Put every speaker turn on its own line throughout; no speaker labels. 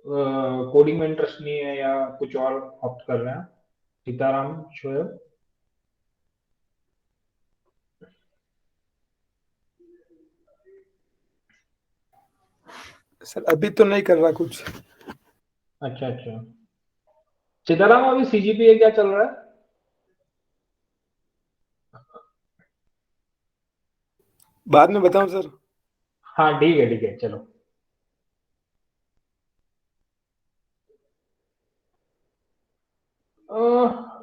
Coding में interest नहीं है या कुछ और ऑप्ट कर रहे हैं? सीताराम, शोएब?
सर अभी तो नहीं कर रहा कुछ।
अच्छा अच्छा। सीताराम, अभी सीजीपीए क्या चल रहा है?
बाद में बताऊं सर?
हाँ ठीक है, चलो।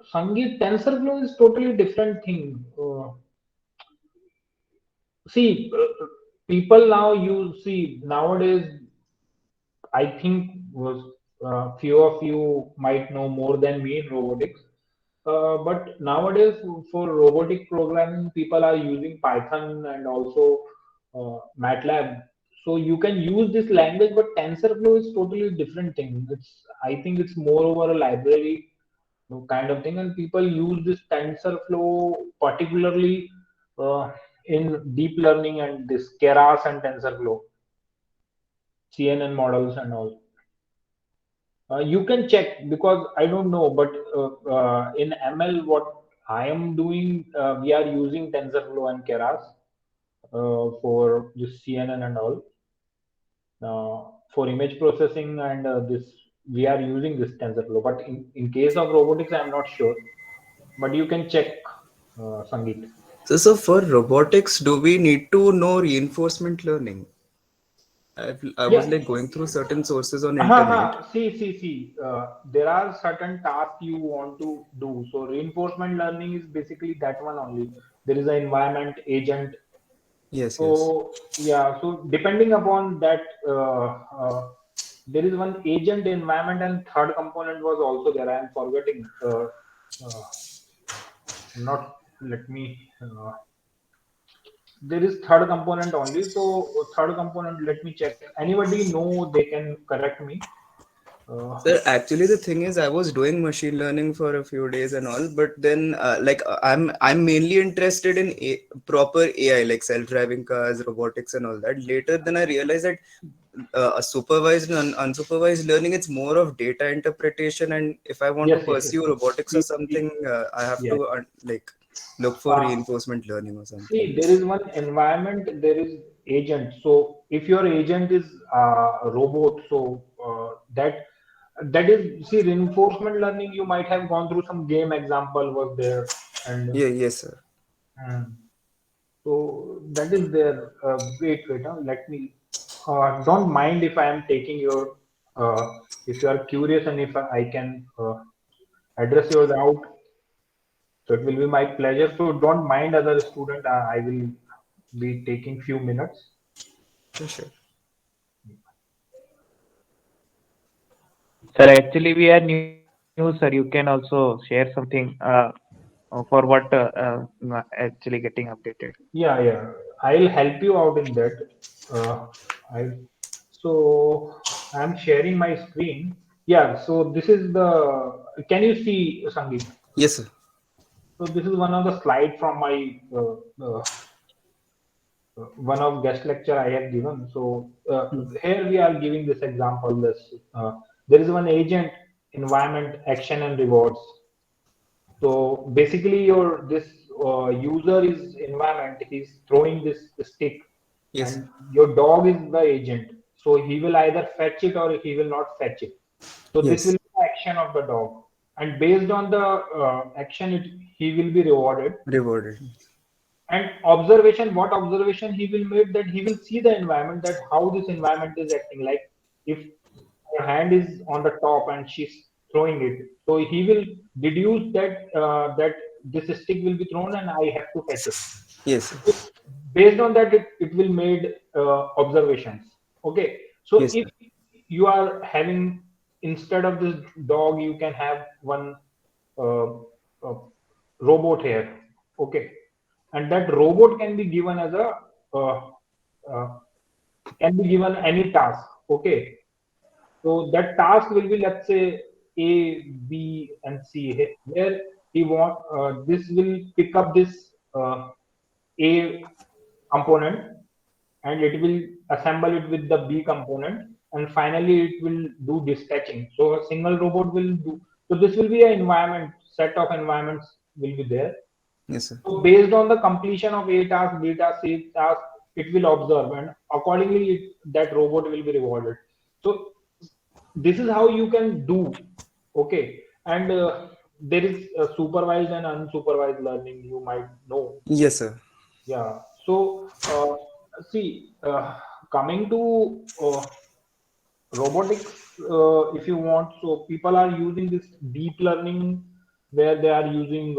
संगीत, TensorFlow is totally different thing. See, people now use, see, nowadays, I think was few of you might know more than me in robotics. But nowadays, for robotic programming, people are using Python and also MATLAB. So you can use this language, but TensorFlow is totally different thing. I think it's more over a library kind of thing, and people use this TensorFlow particularly in deep learning and this Keras and TensorFlow, CNN models and all. You can check because I don't know, but in ML, what I am doing, we are using TensorFlow and Keras for this CNN and all. For image processing and this, we are using this TensorFlow. But in case of robotics, I'm not sure. But you can check, Sangeet.
So for robotics, do we need to know reinforcement learning? I was
Yeah.
like going through certain sources on internet.
See. There are certain tasks you want to do. So reinforcement learning is basically that one only. There is an environment agent.
Yes, yes.
So yeah. So depending upon that, there is one agent environment and third component was also there. I am forgetting. Not let me. There is third component only. So third component. Let me check. Anybody know? They can correct me. Uh,
Sir, actually, the thing is, I was doing machine learning for a few days and all, but then, I'm mainly interested in proper AI, like self-driving cars, robotics, and all that. Later, then I realized that a supervised and unsupervised learning, it's more of data interpretation, and if I want to
yes.
pursue robotics or something, I have
Yeah.
to like look for
Uh,
reinforcement learning or something.
See, there is one environment, there is agent. So if your agent is a robot, so that is, see, reinforcement learning. You might have gone through some game example was there, and
Yeah, yes, sir.
mm, so that is there. Wait, let me. Don't mind if I am taking your. If you are curious and if I can address your doubt, so it will be my pleasure. So don't mind other student. I will be taking few minutes.
For sure.
Sir, actually, we are new, sir. You can also share something for what actually getting updated.
Yeah. I'll help you out in that. I so I'm sharing my screen. Yeah. So this is the. Can you see, Sangeet?
Yes, sir.
So this is one of the slide from my one of guest lecture I have given. So here we are giving this example. This there is one agent, environment, action, and rewards. So basically, your this user is environment. He's throwing this stick,
Yes, sir.
and your dog is the agent. So he will either fetch it or he will not fetch it. So this will
Yes.
be the action of the dog, and based on the action, he will be rewarded.
Rewarded.
And observation, what observation he will make, that he will see the environment, that how this environment is acting. Like if her hand is on the top and she's throwing it, so he will deduce that that this stick will be thrown and I have to fetch it.
Yes,
So
sir.
based on that, it will made observations. Okay, so
Yes,
if
sir.
you are having, instead of this dog, you can have one uh, uh, robot here. Okay, and that robot can be given as a uh, uh, can be given any task. Okay, so that task will be, let's say, A, B, and C. Where he want this will pick up this A component and it will assemble it with the B component. and finally it will do dispatching. So a single robot will do. So this will be an environment, set of environments will be there.
Yes, sir.
So based on the completion of A task, B task, C task, it will observe, and accordingly that robot will be rewarded. So this is how you can do. Okay, and there is supervised and unsupervised learning. You might know.
Yes, sir.
Yeah. So see, coming to robotics, if you want, so people are using this deep learning where they are using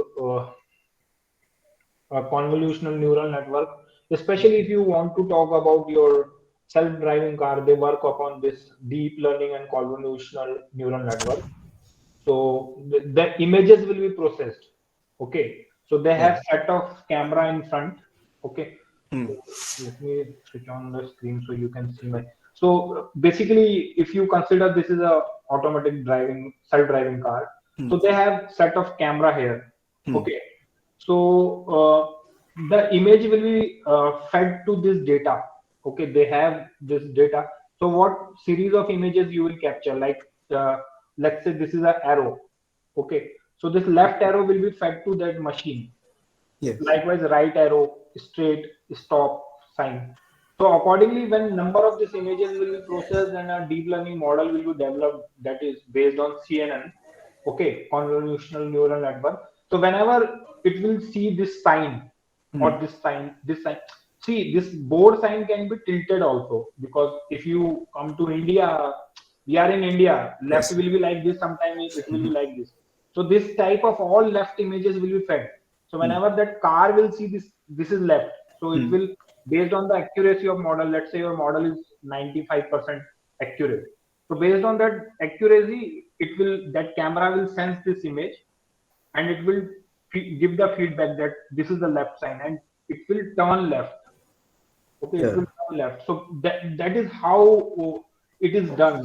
a convolutional neural network, especially if you want to talk about your self-driving car, they work upon this deep learning and convolutional neural network. So the images will be processed. Okay. So they
Yeah.
have set of camera in front. Okay.
Hmm.
So let me switch on the screen so you can see my. So basically, if you consider this is a automatic driving, self-driving car,
Hmm.
so they have set of camera here.
Hmm.
Okay. So the image will be fed to this data. Okay, they have this data. So what series of images you will capture? Like let's say this is an arrow. Okay, so this left arrow will be fed to that machine.
Yes.
Likewise, right arrow, straight, stop sign. So accordingly, when number of these images will be processed and a deep learning model will be developed that is based on CNN, okay, convolutional neural network. So whenever it will see this sign
Hmm.
or this sign, see this board sign can be tilted also, because if you come to India, we are in India, left
Yes.
will be like this, sometimes it will be like this. So this type of all left images will be fed. So
Hmm.
whenever that car will see this is left. So it
Hmm.
will, based on the accuracy of model, let's say your model is 95% accurate. So based on that accuracy, it will, that camera will sense this image and it will give the feedback that this is the left sign and it will turn left. Okay, it
Yeah.
will turn left. So that is how it is done.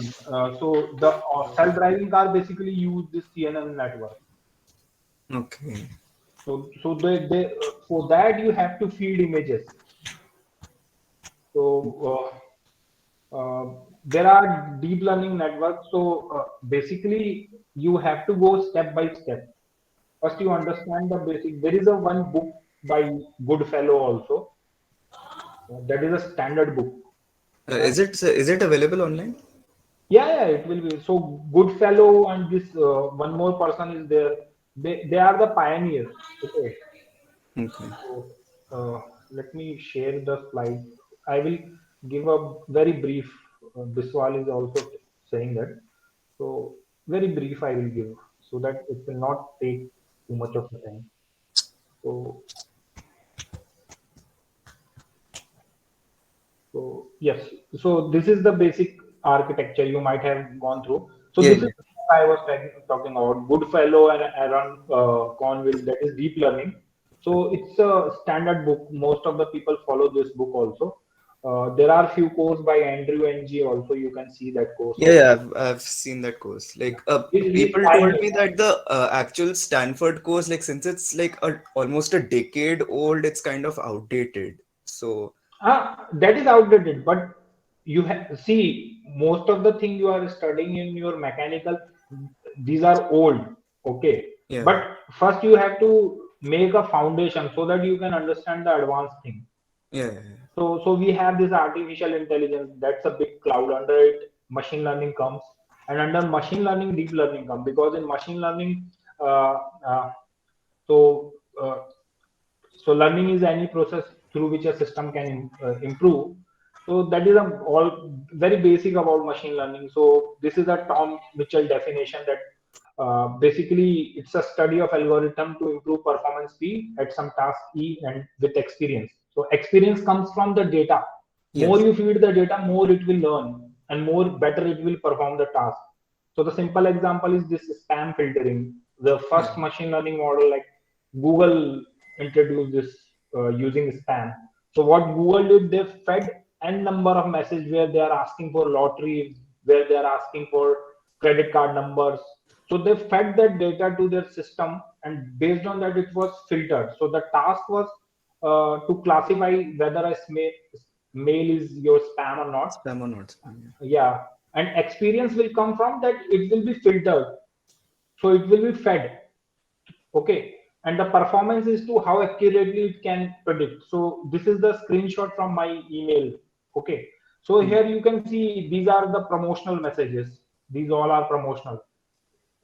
So the self-driving car basically use this CNN network.
Okay.
So they for that you have to feed images. So there are deep learning networks. So basically you have to go step by step. First you understand the basic. There is a one book by Goodfellow also. That is a standard book.
Is it available online?
Yeah, it will be. So Goodfellow and this one more person is there. They are the pioneers. Okay.
Okay.
So let me share the slide. I will give a very brief. Biswal is also saying that. So very brief I will give so that it will not take too much of the time. So So yes, so this is the basic architecture you might have gone through. So
Yeah.
this is
Yeah.
what I was talking about. Goodfellow and Aaron Conville, that is deep learning. So it's a standard book. Most of the people follow this book also. There are few courses by Andrew Ng also. You can see that course
Yeah,
also.
yeah, I've seen that course.
Yeah.
Like,
He's
people told
pioneer.
me that the actual Stanford course, like, since it's like almost a decade old, it's kind of outdated. So,
That is outdated, but you see most of the thing you are studying in your mechanical, these are old, okay.
yeah,
But first you have to make a foundation so that you can understand the advanced thing.
yeah, yeah,
So we have this artificial intelligence. That's a big cloud. Under it, machine learning comes, and under machine learning, deep learning comes. Because in machine learning, uh, uh, so uh, so learning is any process through which a system can improve. So that is a all very basic about machine learning. So this is a Tom Mitchell definition that basically it's a study of algorithm to improve performance P at some task E and with experience. So experience comes from the data. More
yes,
you feed the data, more it will learn and more better it will perform the task. So the simple example is this spam filtering. The
yeah,
first machine learning model like Google introduced this using spam. So what Google did, they fed n number of messages where they are asking for lottery, where they are asking for credit card numbers. So they fed that data to their system, and based on that, it was filtered. So the task was to classify whether a mail is your spam or not.
spam or not spam.
Yeah. and experience will come from that. It will be filtered, so it will be fed. Okay, and the performance is to how accurately it can predict. So this is the screenshot from my email. Okay, so here you can see these are the promotional messages. These all are promotional.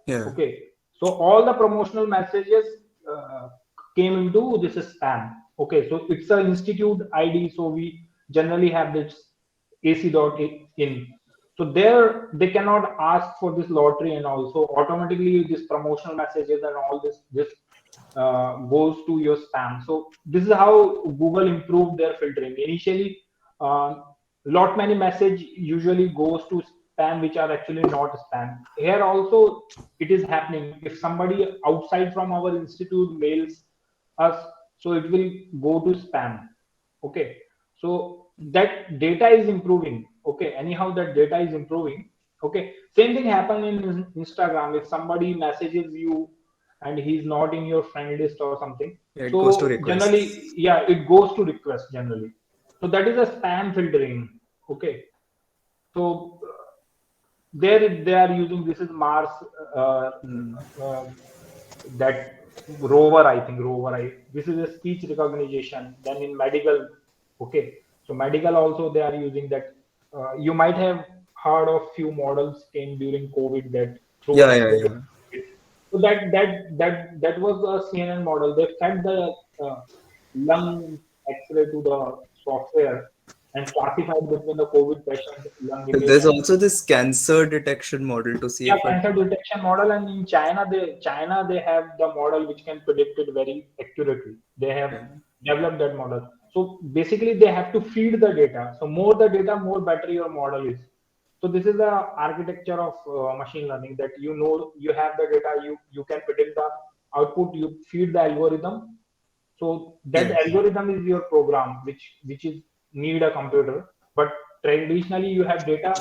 Yeah.
Okay, so all the promotional messages uh, came into this is spam. Okay, so it's an institute ID, so we generally have this ac.in. So there they cannot ask for this lottery, and also automatically this promotional messages and all this goes to your spam. So this is how Google improved their filtering. Initially, lot many message usually goes to spam which are actually not spam. Here also it is happening. If somebody outside from our institute mails us, so it will go to spam. Okay, so that data is improving. Okay, anyhow that data is improving. Okay, same thing happen in Instagram. If somebody messages you and he's not in your friend list or something,
Yeah, it goes to
so
requests.
generally, yeah, it goes to request generally. So that is a spam filtering. Okay, so there they are using this is Mars, uh, uh, that rover, I think rover. This is a speech recognition. Then in medical, okay, so medical also they are using that. You might have heard of few models came during COVID that through
Yeah, yeah,
X-ray.
yeah.
So that was a CNN model. They fed the lung X-ray to the software and classified between the COVID patient lung image
There's
and
also this cancer detection model to see
yeah,
if
cancer detection model. And in China they have the model which can predict it very accurately. They have
yeah.
developed that model. So basically they have to feed the data. So more the data, more better your model is. So this is the architecture of machine learning, that you know you have the data, you can predict the output, you feed the algorithm. So that
Yeah.
algorithm is your program, which is need a computer. But traditionally you have data,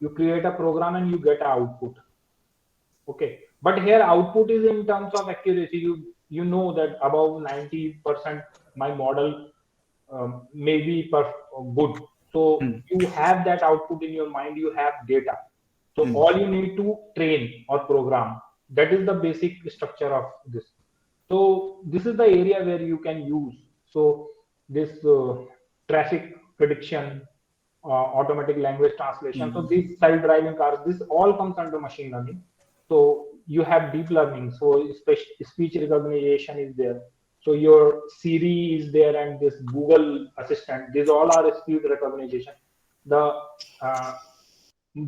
you create a program and you get an output. Okay, but here output is in terms of accuracy. You know that above 90% my model may be good. So
Mm.
you have that output in your mind. You have data. So
Mm.
all you need to train or program. That is the basic structure of this. So this is the area where you can use. So this traffic prediction, automatic language translation. So
Mm.
these self-driving cars, this all comes under machine learning. So you have deep learning. So speech recognition is there. So your Siri is there, and this Google Assistant. These all are speech recognition. The uh,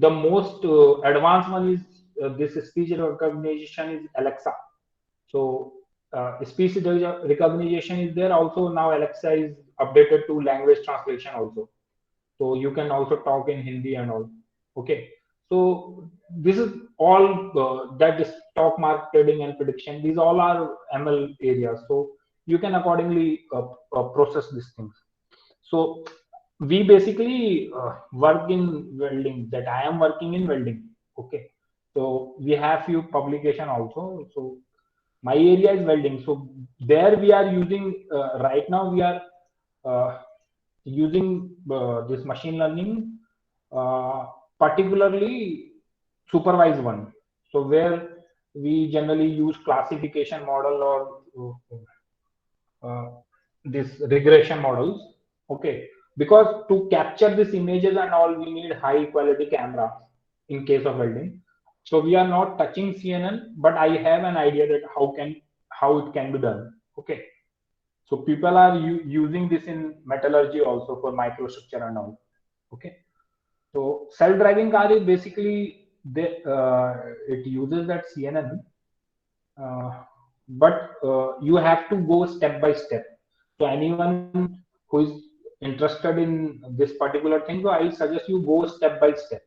the most advanced one is this speech recognition is Alexa. So speech recognition is there. Also now Alexa is updated to language translation also. So you can also talk in Hindi and all. Okay. So this is all that is stock market trading and prediction. These all are ML areas. So you can accordingly process these things. So we basically work in welding. That I am working in welding. Okay. So we have few publication also. So my area is welding. So there we are using right now we are uh, using this machine learning, particularly supervised one. So where we generally use classification model or this regression models. Okay, because to capture these images and all, we need high quality camera in case of welding. So we are not touching CNN, but I have an idea that how it can be done. Okay, so people are using this in metallurgy also for microstructure and all. Okay, so self-driving car is basically it uses that CNN, uh, but you have to go step by step. So anyone who is interested in this particular thing, so I suggest you go step by step,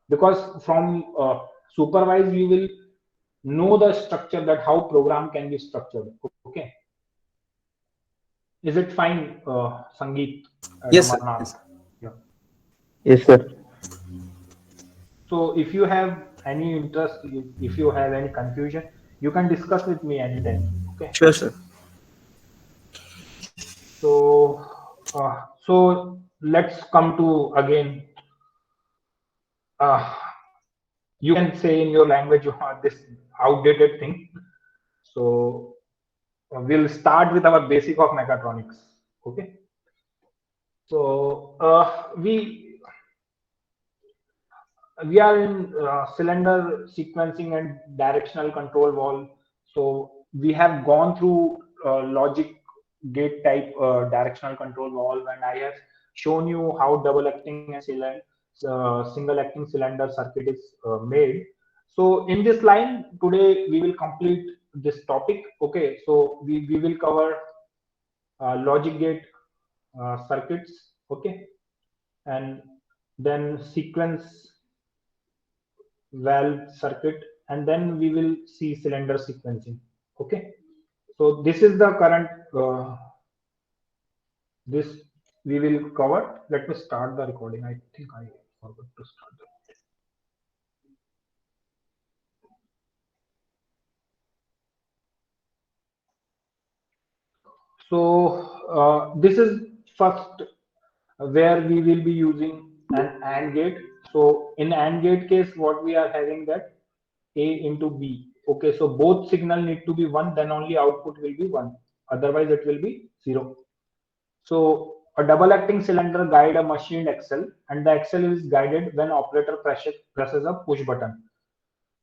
because from supervise you will know the structure, that how program can be structured. Okay, is it fine, Sangeet and
Yes, sir.
Amarnath?
Yes.
Yeah.
Yes, sir.
So if you have any interest, if you have any confusion, you can discuss with me anytime. Okay.
Sure, sir.
So, so let's come to again you can say in your language you have this outdated thing. So we'll start with our basic of mechatronics. Okay. So we are in cylinder sequencing and directional control valve. So we have gone through logic gate type directional control valve, and I have shown you how double acting and single acting cylinder circuit is made. So in this line today we will complete this topic. Okay, so we will cover logic gate circuits. Okay, and then sequence valve circuit, and then we will see cylinder sequencing. Okay, so this is the current this we will cover. Let me start the recording. I think I forgot to start the. So this is first where we will be using an AND gate. So in AND gate case, what we are having that A into B. Okay, so both signal need to be 1, then only output will be 1. Otherwise, it will be 0. So a double acting cylinder guide a machined axle, and the axle is guided when operator presses a push button,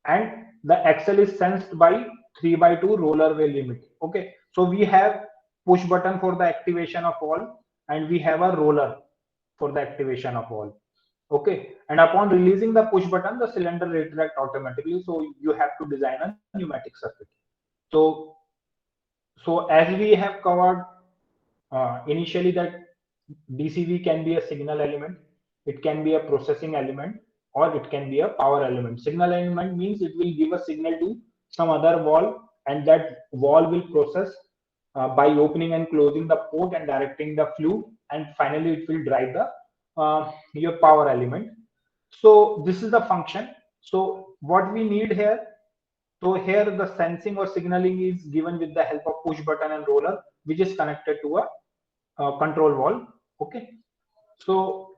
and the axle is sensed by 3 by 2 roller way limit. Okay, so we have push button for the activation of all, and we have a roller for the activation of all. Okay, and upon releasing the push button, the cylinder retract automatically. So you have to design a pneumatic circuit. So as we have covered initially, that DCV can be a signal element, it can be a processing element, or it can be a power element. Signal element means it will give a signal to some other valve, and that valve will process by opening and closing the port and directing the fluid, and finally it will drive the your power element. So this is the function. So what we need here, so here the sensing or signaling is given with the help of push button and roller, which is connected to a control valve. Okay, so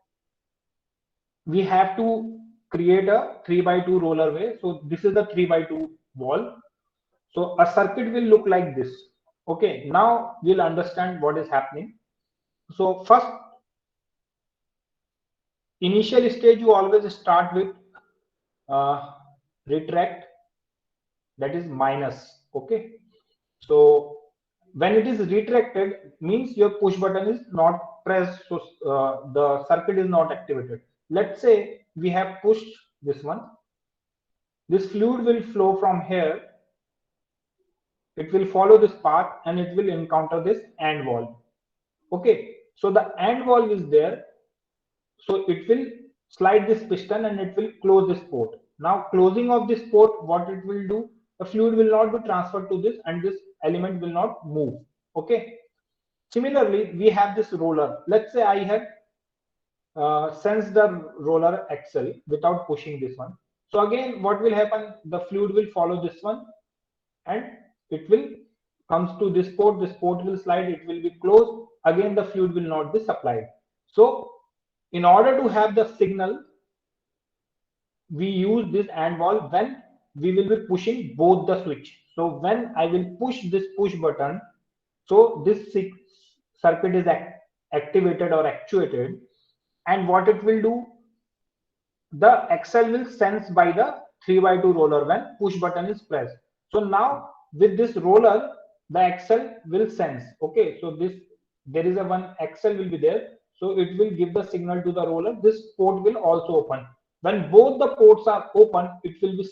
we have to create a 3 by 2 roller way. So this is the 3 by 2 valve. So a circuit will look like this. Okay, now we'll understand what is happening. So first, initial stage you always start with retract, that is minus. Okay, so when it is retracted means your push button is not pressed, so the circuit is not activated. Let's say we have pushed this one, this fluid will flow from here, it will follow this path, and it will encounter this AND valve. Okay, so the AND valve is there, so it will slide this piston and it will close this port. Now closing of this port, what it will do, the fluid will not be transferred to this, and this element will not move. Okay, similarly we have this roller. Let's say I have sensed the roller axle without pushing this one. So again what will happen, the fluid will follow this one, and it will comes to this port, this port will slide, it will be closed, again the fluid will not be supplied. So in order to have the signal, we use this AND valve when we will be pushing both the switch. So when I will push this push button, so this circuit is activated or actuated, and what it will do, the axle will sense by the 3 by 2 roller when push button is pressed. So now with this roller, the axle will sense. Okay, so this, there is a one axle will be there, so it will give the signal to the roller. This port will also open. When both the ports are open, it will be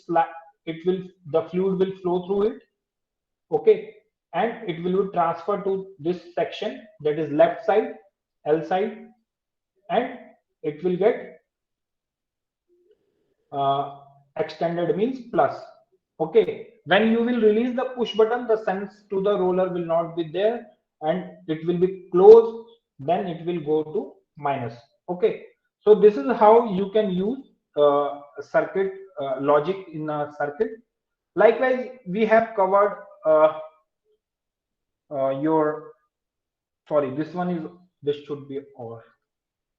the fluid will flow through it. Okay, and it will be transferred to this section, that is left side, L side, and it will get extended means plus. Okay, when you will release the push button, the sense to the roller will not be there, and it will be closed, then it will go to minus. Okay, so this is how you can use circuit logic in a circuit. Likewise we have covered your, sorry, this one is, this should be OR.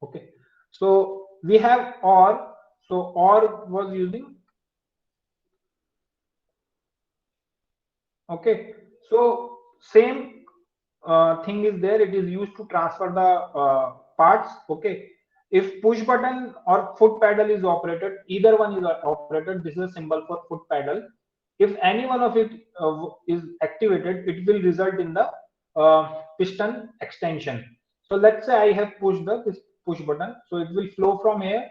Okay, so we have OR. So or was using. Okay, so same thing is there. It is used to transfer the parts. Okay, if push button or foot pedal is operated, either one is operated. This is a symbol for foot pedal. If any one of it is activated, it will result in the piston extension. So let's say I have pushed this push button, so it will flow from here.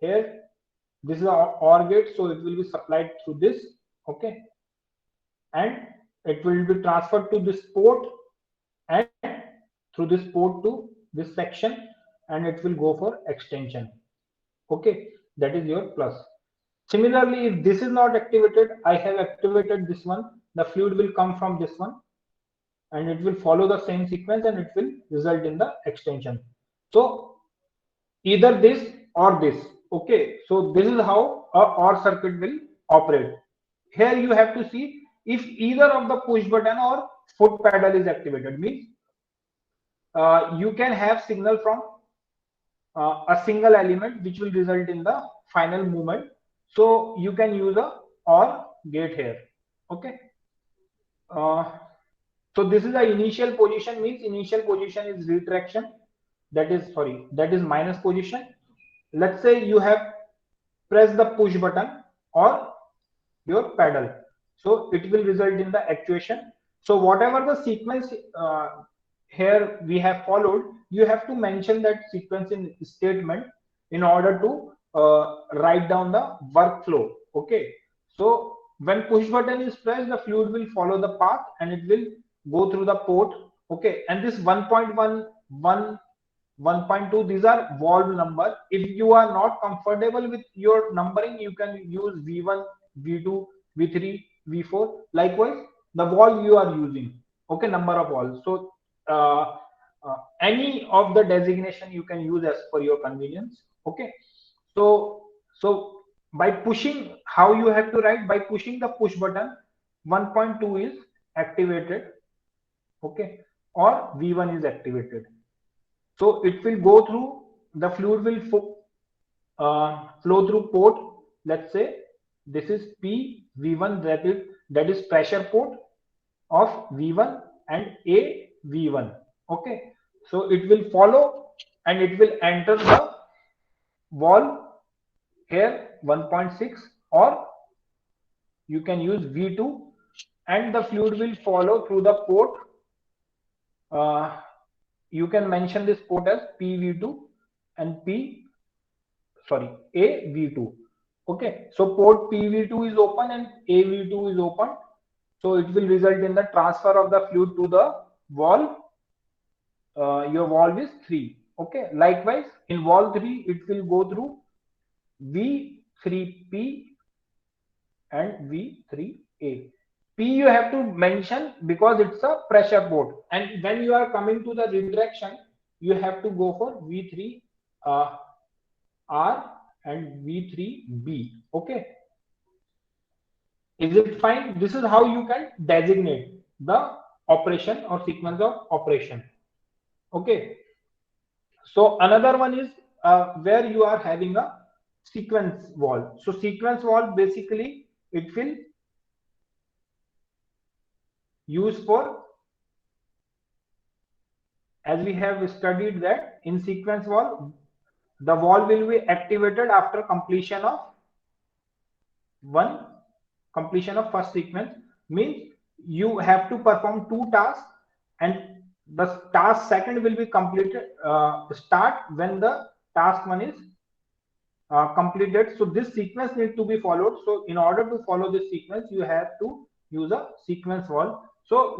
This is our OR gate, so it will be supplied through this. Okay, and it will be transferred to this port and through this port to this section, and it will go for extension. Okay, that is your plus. Similarly, if this is not activated, I have activated this one, the fluid will come from this one and it will follow the same sequence and it will result in the extension. So either this or this. Okay, so this is how a OR circuit will operate. Here you have to see if either of the push button or foot pedal is activated, means you can have signal from a single element which will result in the final movement. So you can use a OR gate here. Okay. So this is the initial position, means initial position is retraction, that is minus position. Let's say you have pressed the push button or your pedal, so it will result in the actuation. So whatever the sequence here we have followed, you have to mention that sequence in statement in order to write down the workflow. Okay, so when push button is pressed, the fluid will follow the path and it will go through the port. Okay, and this 1.1 1.2, these are valve number. If you are not comfortable with your numbering, you can use V1, V2, V3, V4. Likewise, the valve you are using. Okay, number of valves. So any of the designation you can use as per your convenience. Okay, so by pushing, how you have to write? By pushing the push button, 1.2 is activated. Okay, or V1 is activated. So it will go through, the fluid will flow through port. Let's say this is P V1, that is pressure port of V1, and A V1. Okay, so it will follow and it will enter the valve here 1.6, or you can use V2, and the fluid will follow through the port. You can mention this port as PV2 and AV2. Okay, so port PV2 is open and AV2 is open, so it will result in the transfer of the fluid to the valve. Your valve is 3. Okay, likewise in valve 3 it will go through V3P and V3A. P you have to mention because it's a pressure port, and when you are coming to the retraction, you have to go for V3 R and V3B. Okay, is it fine? This is how you can designate the operation or sequence of operation. Okay, so another one is where you are having a sequence valve. So sequence valve, basically it will use for, as we have studied that in sequence valve, the valve will be activated after completion of first sequence. Means you have to perform 2 tasks, and the task second will be completed start when the task 1 is completed. So this sequence needs to be followed. So in order to follow this sequence, you have to use a sequence valve. So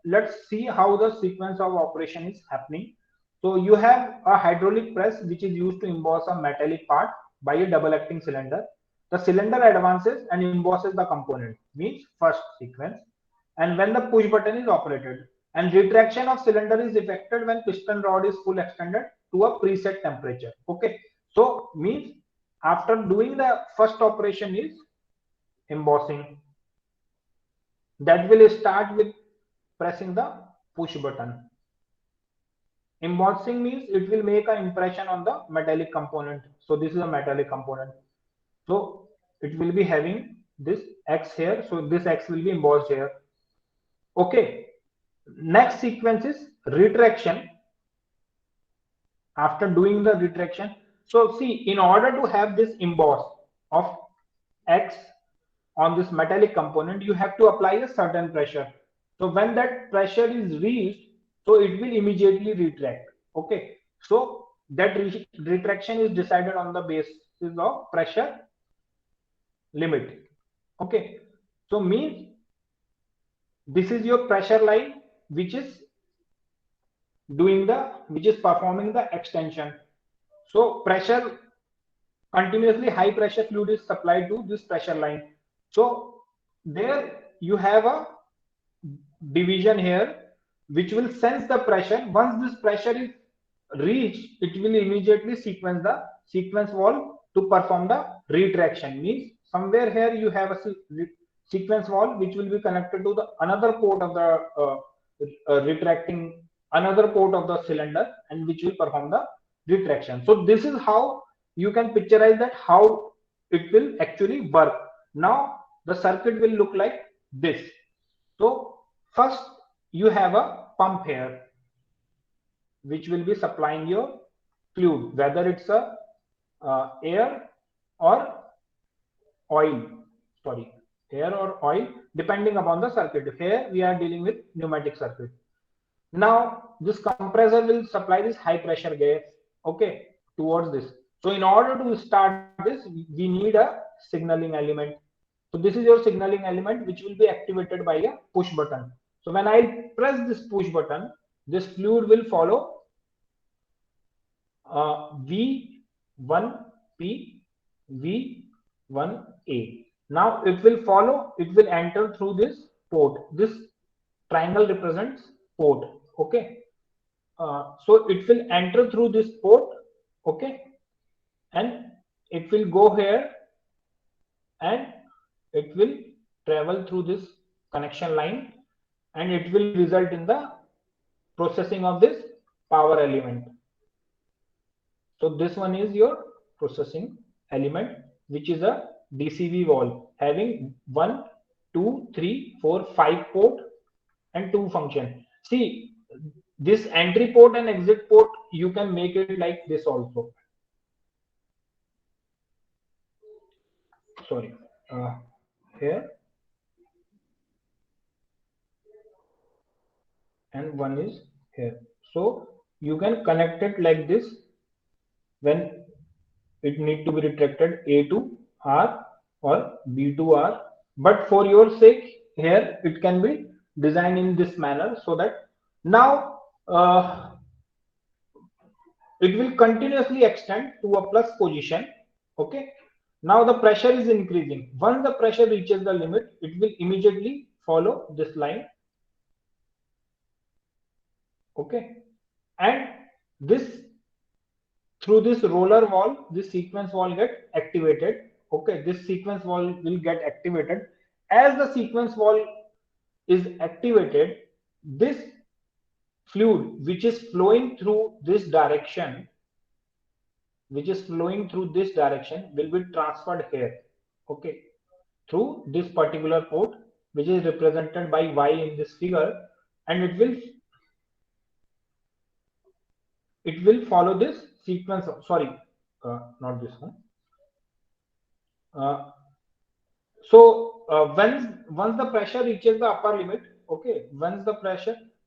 let's see how the sequence of operation is happening. So you have a hydraulic press which is used to emboss a metallic part by a double acting cylinder. The cylinder advances and embosses the component, means first sequence. And when the push button is operated, and retraction of cylinder is effected when piston rod is full extended to a preset temperature. Okay, so means after doing the first operation is embossing, that will start with pressing the push button. Embossing means it will make an impression on the metallic component. So this is a metallic component. So it will be having this X here. So this X will be embossed here. Okay. Next sequence is retraction. After doing the retraction, so see, in order to have this emboss of X on this metallic component, you have to apply a certain pressure. So when that pressure is reached, so it will immediately retract. Okay, so that retraction is decided on the basis of pressure limit. Okay, so means this is your pressure line which is performing the extension. So pressure, continuously high pressure fluid is supplied to this pressure line. So there you have a division here which will sense the pressure. Once this pressure is reached, it will immediately sequence the sequence valve to perform the retraction. Means somewhere here you have a sequence valve which will be connected to the another port of the retracting another port of the cylinder, and which will perform the retraction. So this is how you can picturize that how it will actually work. Now the circuit will look like this. So first you have a pump here which will be supplying your fluid, whether it's a air or oil, sorry, air or oil, depending upon the circuit. Here we are dealing with pneumatic circuit. Now this compressor will supply this high pressure gas, okay, towards this. So in order to start this, we need a signaling element. So this is your signaling element which will be activated by a push button. So when I press this push button, this fluid will follow V1P, V1A. Now it will follow, it will enter through this port. This triangle represents port. Okay. So it will enter through this port. Okay. And it will go here and it will travel through this connection line, and it will result in the processing of this power element. So this one is your processing element, which is a DCV valve having 1, 2, 3, 4, 5 port and 2 function. See, this entry port and exit port, you can make it like this also. Sorry, here, and one is here. So you can connect it like this when it need to be retracted, A to R or B to R. But for your sake, here it can be designed in this manner, so that now it will continuously extend to a plus position. Okay. Now the pressure is increasing. Once the pressure reaches the limit, it will immediately follow this line. Okay. And this, through this roller valve, this sequence valve get activated. Okay. This sequence valve will get activated. As the sequence valve is activated, this fluid which is flowing through this direction, will be transferred here, okay, through this particular port, which is represented by Y in this figure, and it will follow this sequence. Sorry, not this one. Once the pressure reaches the upper limit, okay,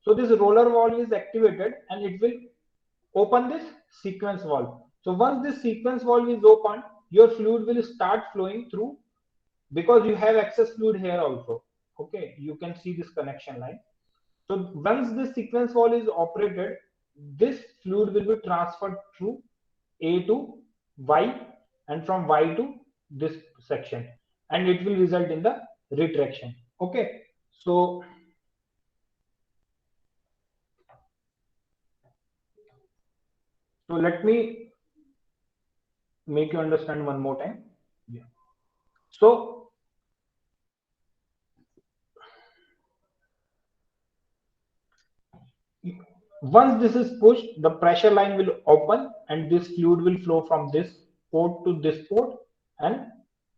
so this roller valve is activated and it will open this sequence valve. So once this sequence valve is opened, your fluid will start flowing through, because you have excess fluid here also. Okay, you can see this connection line. So once this sequence valve is operated, this fluid will be transferred through A to Y, and from Y to this section, and it will result in the retraction. Okay, so let me make you understand one more time. Yeah. So once this is pushed, the pressure line will open and this fluid will flow from this port to this port, and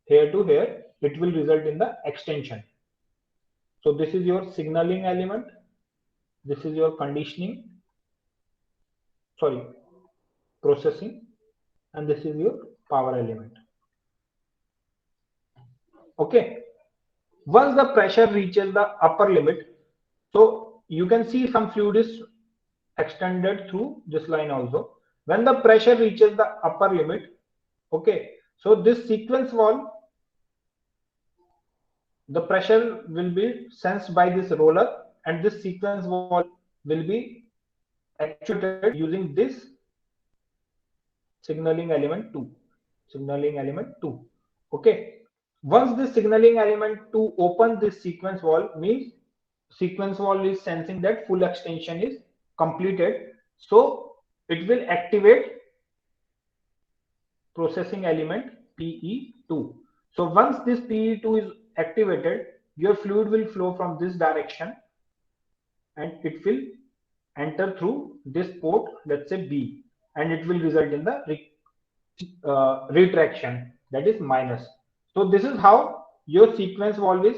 here to here, it will result in the extension. So this is your signaling element, this is your processing, and this is your power element. Okay. Once the pressure reaches the upper limit, so you can see some fluid is extended through this line also. When the pressure reaches the upper limit, okay, so this sequence valve, the pressure will be sensed by this roller, and this sequence valve will be actuated using this signaling element 2. Okay. Once this signaling element 2 opens this sequence valve, means sequence valve is sensing that full extension is completed, so it will activate processing element PE2. So once this PE2 is activated, your fluid will flow from this direction and it will enter through this port, let's say B, and it will result in the retraction, that is minus. So this is how your sequence valve is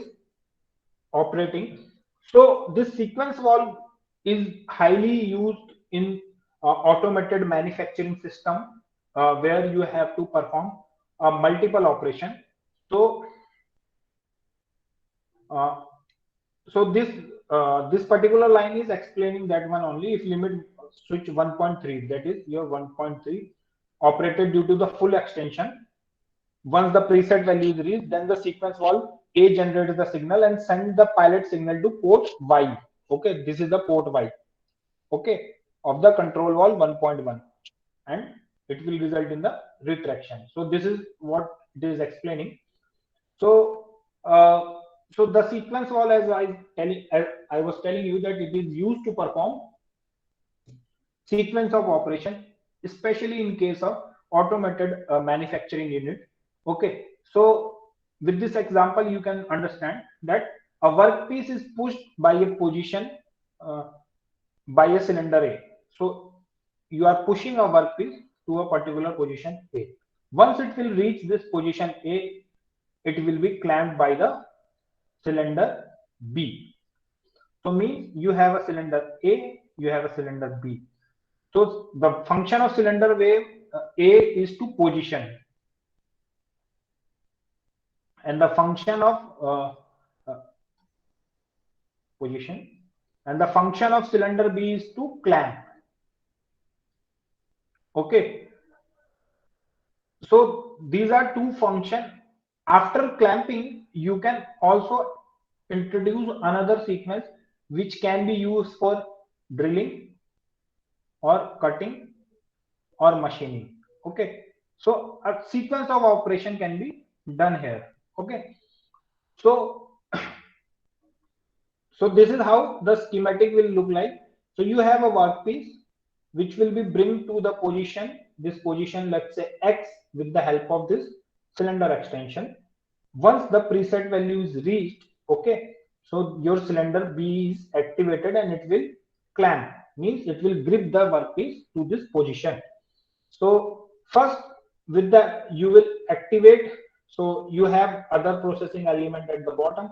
operating. So this sequence valve is highly used in automated manufacturing system where you have to perform multiple operation. So uh, this particular line is explaining that one only. If limit switch 1.3, that is your 1.3 operated due to the full extension, once the preset value is reached, then the sequence valve A generates the signal and send the pilot signal to port Y. Okay, this is the port Y. Okay, of the control valve 1.1, and it will result in the retraction. So this is what it is explaining. So so the sequence valve, as I was telling you, that it is used to perform sequence of operation, especially in case of automated manufacturing unit. Okay, so with this example, you can understand that a workpiece is pushed by a position by a cylinder A. So you are pushing a workpiece to a particular position A. Once it will reach this position A, it will be clamped by the cylinder B. So means you have a cylinder A, you have a cylinder B. So the function of cylinder wave A is to position, and the function of position, and the function of cylinder B is to clamp. Okay, so these are two functions. After clamping, you can also introduce another sequence which can be used for drilling or cutting or machining. Okay, so a sequence of operation can be done here. Okay, so this is how the schematic will look like. So you have a workpiece which will be bring to the position, this position, let's say X, with the help of this cylinder extension. Once the preset value is reached, okay, so your cylinder B is activated and it will clamp, means it will grip the workpiece to this position. So first, with that you will activate, so you have other processing element at the bottom.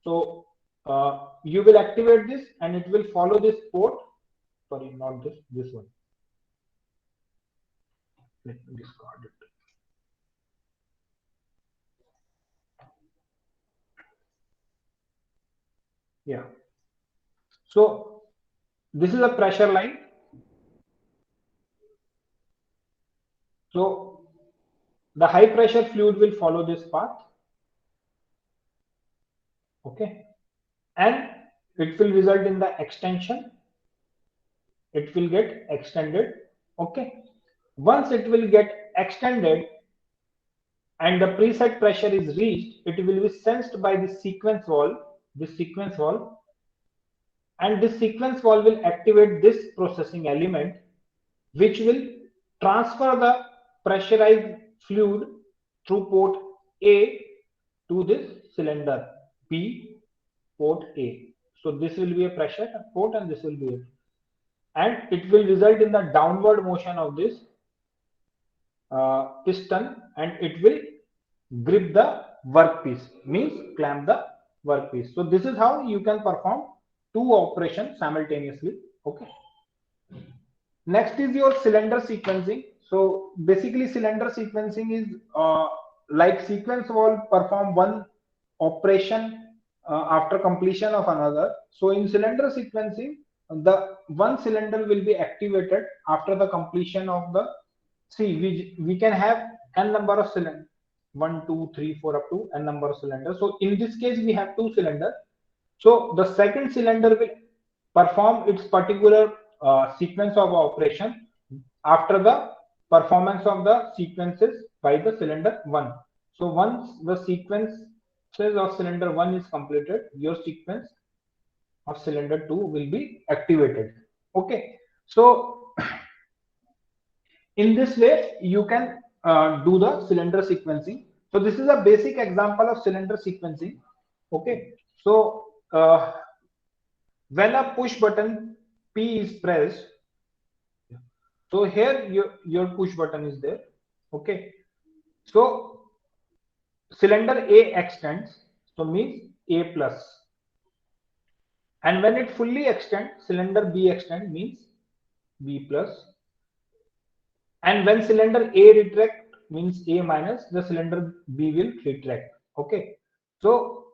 So you will activate this and it will follow this port. Sorry, not this one. Let me discard it. Yeah. So this is a pressure line. So the high pressure fluid will follow this path. Okay. And it will result in the extension. It will get extended. Okay. Once it will get extended and the preset pressure is reached, it will be sensed by the sequence valve, and this sequence valve will activate this processing element, which will transfer the pressurized fluid through port A to this cylinder B, port A. So this will be a pressure port and this will be it. And it will result in the downward motion of this piston, and it will grip the workpiece, means clamp the workpiece. So this is how you can perform two operations simultaneously. Okay. Next is your cylinder sequencing. So basically cylinder sequencing is like sequence will perform one operation after completion of another. So in cylinder sequencing, the one cylinder will be activated after the completion of the, see, we can have n number of cylinders, 1 2 3 4 up to n number of cylinders. So in this case we have two cylinders. So the second cylinder will perform its particular sequence of operation after the performance of the sequences by the cylinder 1. So once the sequences of cylinder 1 is completed, your sequence of cylinder 2 will be activated. Okay. So in this way you can do the cylinder sequencing. So this is a basic example of cylinder sequencing. Okay. So when a push button P is pressed, so here your push button is there. Okay. So cylinder A extends, so means A plus. And when it fully extends, cylinder B extend means B plus. And when cylinder A retract means A minus, the cylinder B will retract. Okay. So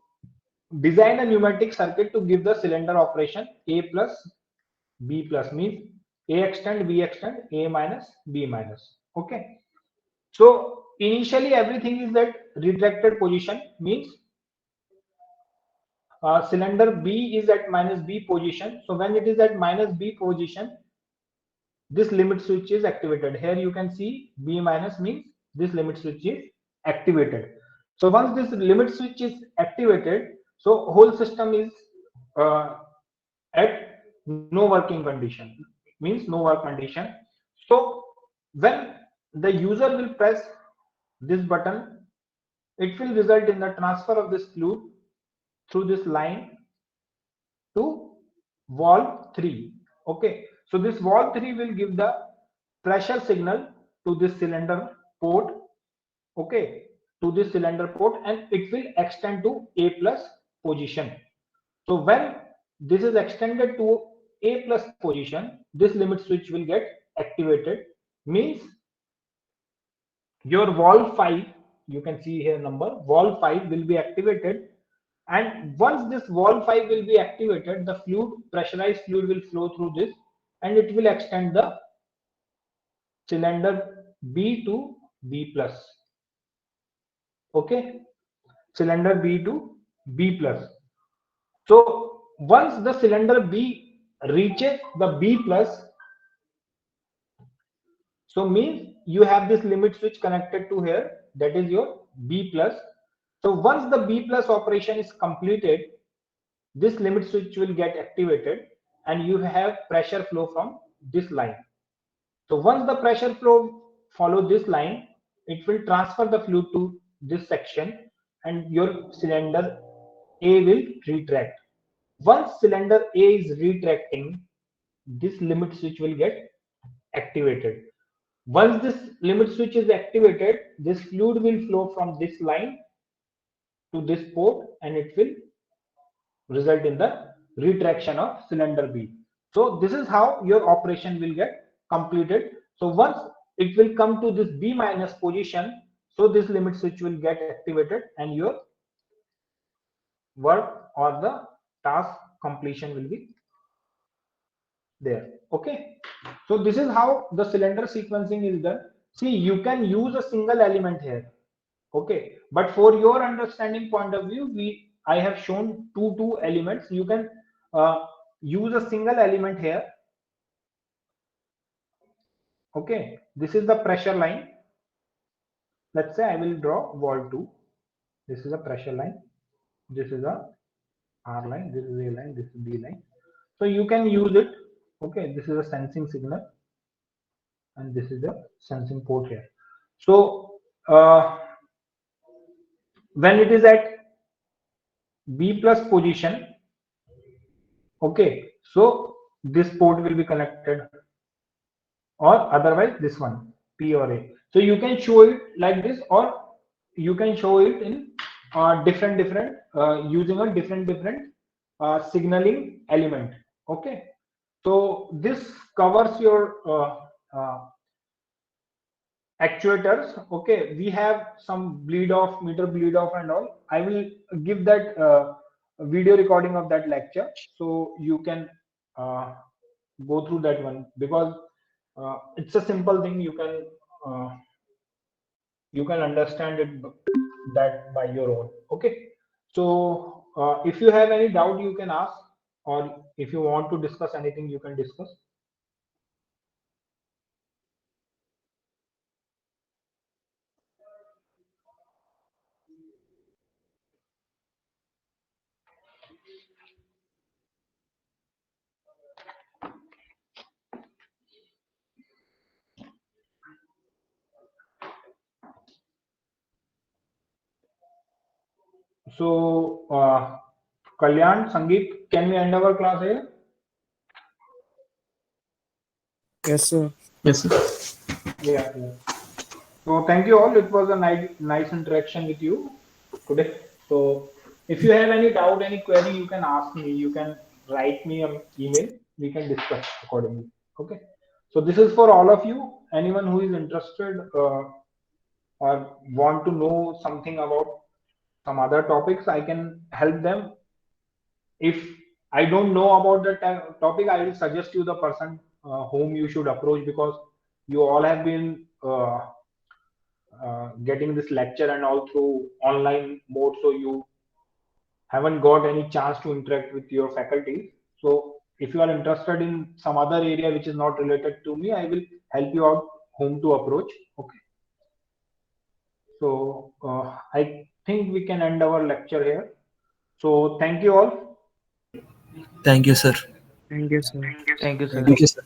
design a pneumatic circuit to give the cylinder operation A plus B plus, means A extend, B extend, A minus, B minus. Okay. So initially everything is at retracted position, means cylinder B is at minus B position. So when it is at minus B position, this limit switch is activated. Here you can see B minus means this limit switch is activated. So once this limit switch is activated, so whole system is uh, at no working condition, means no work condition. So when the user will press this button, it will result in the transfer of this fluid through this line to valve 3. Okay. So this valve 3 will give the pressure signal to this cylinder port. Okay. To this cylinder port, and it will extend to A plus position. So when this is extended to A plus position, this limit switch will get activated, means your valve 5, you can see here number, valve 5 will be activated. And once this valve 5 will be activated, the fluid, pressurized fluid will flow through this, and it will extend the cylinder B to B plus. Okay. Cylinder B to B plus. So once the cylinder B reaches the B plus, so means you have this limit switch connected to here, that is your B plus. So once the B plus operation is completed, this limit switch will get activated, and you have pressure flow from this line. So once the pressure flow follow this line, it will transfer the fluid to this section, and your cylinder A will retract. Once cylinder A is retracting, this limit switch will get activated. Once this limit switch is activated, this fluid will flow from this line to this port, and it will result in the retraction of cylinder B. So this is how your operation will get completed. So once it will come to this B minus position, so this limit switch will get activated, and your work or the task completion will be there. Okay. So this is how the cylinder sequencing is done. See, you can use a single element here. Okay, but for your understanding point of view, I have shown two elements. You can use a single element here. Okay, this is the pressure line. Let's say I will draw valve 2. This is a pressure line. This is a R line. This is A line. This is B line. So you can use it. Okay, this is a sensing signal, and this is the sensing port here. So when it is at B plus position, okay, so this port will be connected, or otherwise this one, P or A. So you can show it like this, or you can show it in different using a different signaling element. Okay, so this covers your actuators. Okay, we have some bleed off, meter bleed off and all. I will give that video recording of that lecture, so you can go through that one, because it's a simple thing. You can understand it that by your own. Okay, so if you have any doubt, you can ask, or if you want to discuss anything, you can discuss. So, Kalyan, Sangeet, can we end our class here?
Yes, sir.
Yes, sir.
Yeah, yeah. So, thank you all. It was a nice interaction with you today. So, if you have any doubt, any query, you can ask me. You can write me an email. We can discuss accordingly. Okay. So, this is for all of you. Anyone who is interested or want to know something about some other topics, I can help them. If I don't know about the topic, I will suggest you the person whom you should approach, because you all have been getting this lecture and all through online mode, so you haven't got any chance to interact with your faculty. So if you are interested in some other area which is not related to me, I will help you out whom to approach. Okay. So I think we can end our lecture here. So thank you all.
Thank you, sir.
Thank you, sir.
Thank you, sir.
Thank you, sir.